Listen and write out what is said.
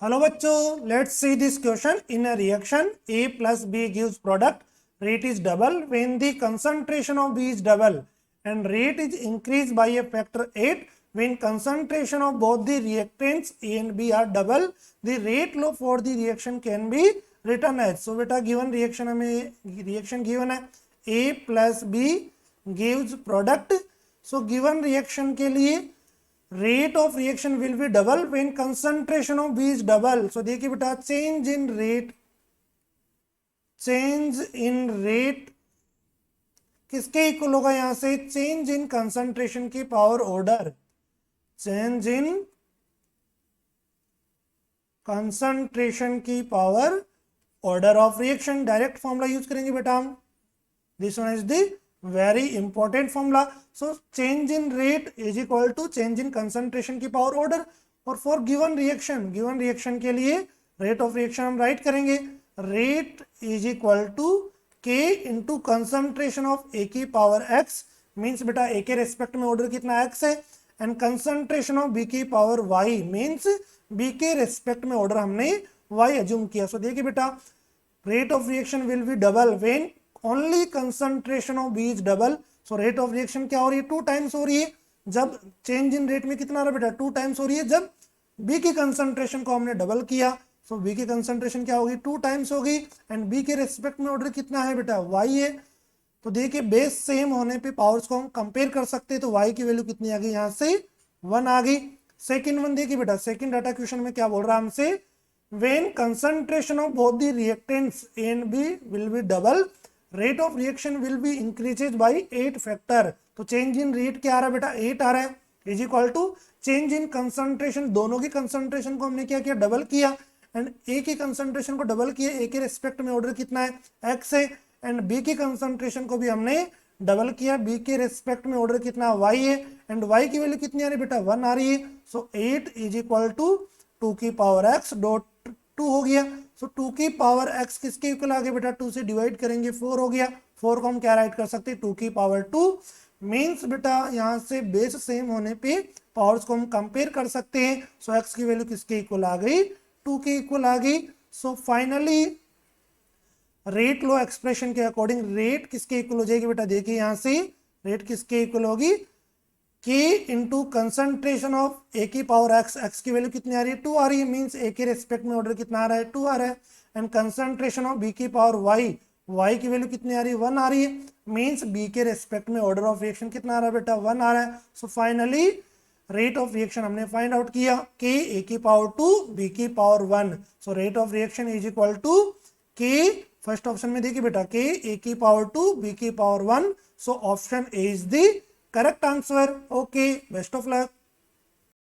Hello बच्चों, let's see this question. In a reaction A plus B gives product. Rate is double when the concentration of B is double, and rate is increased by a factor 8 when concentration of both the reactants A and B are double. The rate law for the reaction can be written as. So बेटा given reaction हमें reaction given है A plus B gives product. So given reaction के लिए rate of reaction will be double when concentration of B is double. So देखिए बेटा change in rate किसके equal होगा? यहां से चेंज इन कंसंट्रेशन की power order. Change in concentration की power order of reaction. Direct formula use करेंगे बेटा हम. This one is the very important formula. So change in rate is equal to change in concentration की power order. और for given reaction के लिए rate of reaction हम write करेंगे rate is equal to k into concentration of A की power x. Means बेटा ए के respect में ऑर्डर कितना एक्स है, एंड कंसंट्रेशन ऑफ बी की पावर वाई मीन्स बी के रेस्पेक्ट में ऑर्डर हमने वाई अज्यूम किया. सो देखिए बेटा rate of reaction will be double when only concentration of B is double. So rate of reaction क्या हो रही है? 2 टाइम्स हो रही है. जब चेंज इन रेट में कितना आ रहा है बेटा? 2 टाइम्स हो रही है जब बी की कंसंट्रेशन को हमने डबल किया. सो बी की कंसंट्रेशन क्या होगी? 2 टाइम्स होगी, एंड बी के रेस्पेक्ट में ऑर्डर कितना है बेटा? वाई है. तो देखिए बेस सेम होने पे पावर्स को हम कंपेयर कर सकते हैं. तो वाई की वैल्यू कितनी आ गई? यहाँ से 1 आ गई. सेकेंड वन देखिए बेटा, सेकेंड डाटा क्वेश्चन में क्या बोल रहा है हमसे? When concentration of both the reactants A and B will be double, rate of reaction will be increases by 8 factor. तो चेंज इन रेट क्या आ रहा है बेटा? 8 आ रहा है. Is equal to change in concentration, दोनों की कंसंट्रेशन को हमने क्या किया? डबल किया. एंड ए की कंसंट्रेशन को डबल किया. ए के रिस्पेक्ट में ऑर्डर कितना है? एक्स है. एंड बी की कंसंट्रेशन को भी हमने डबल किया. बी के रिस्पेक्ट में ऑर्डर कितना? वाई है. एंड वाई की वैल्यू कितनी आ रही है बेटा? 1 आ रही है. सो 8 इज इक्वल टू 2 की पावर एक्स डॉट 2 हो गया. सो 2 की पावर x किसके इक्वल आ गया बेटा? 2 से डिवाइड करेंगे 4 हो गया. 4 को हम क्या राइट कर सकते हैं? 2 की पावर 2. मीन्स बेटा यहाँ से बेस सेम होने पे पावर्स को हम कंपेयर कर सकते हैं. सो x की वैल्यू किसके इक्वल आ गई? 2 के इक्वल आ गई. सो फाइनली रेट लो एक्सप्रेशन के अकॉर्डिंग रेट किसके इक्वल हो जाएगी बेटा? देखिए यहाँ से रेट किसके इक्वल होगी? K into concentration of A की पावर एक्स. एक्स की वैल्यू कितनी आ रही है? 2 आ रही है. मीन्स ए के रेस्पेक्ट में ऑर्डर कितना आ रहा है? 2 आ रहा है. एंड कंसंट्रेशन ऑफ बी की पावर वाई, वाई की वैल्यू कितनी आ रही है? 1 आ रही है. मीन्स बी के रेस्पेक्ट में ऑर्डर ऑफ रिएक्शन कितना आ रहा है बेटा? 1 आ रहा है. So finally rate of reaction हमने फाइंड आउट किया. के ए की पावर 2 बी की power 1. So rate of reaction is equal to K, first option में देखिए बेटा, के ए की पावर 2 बी की power 1. So option A is the correct answer. Okay, best of luck.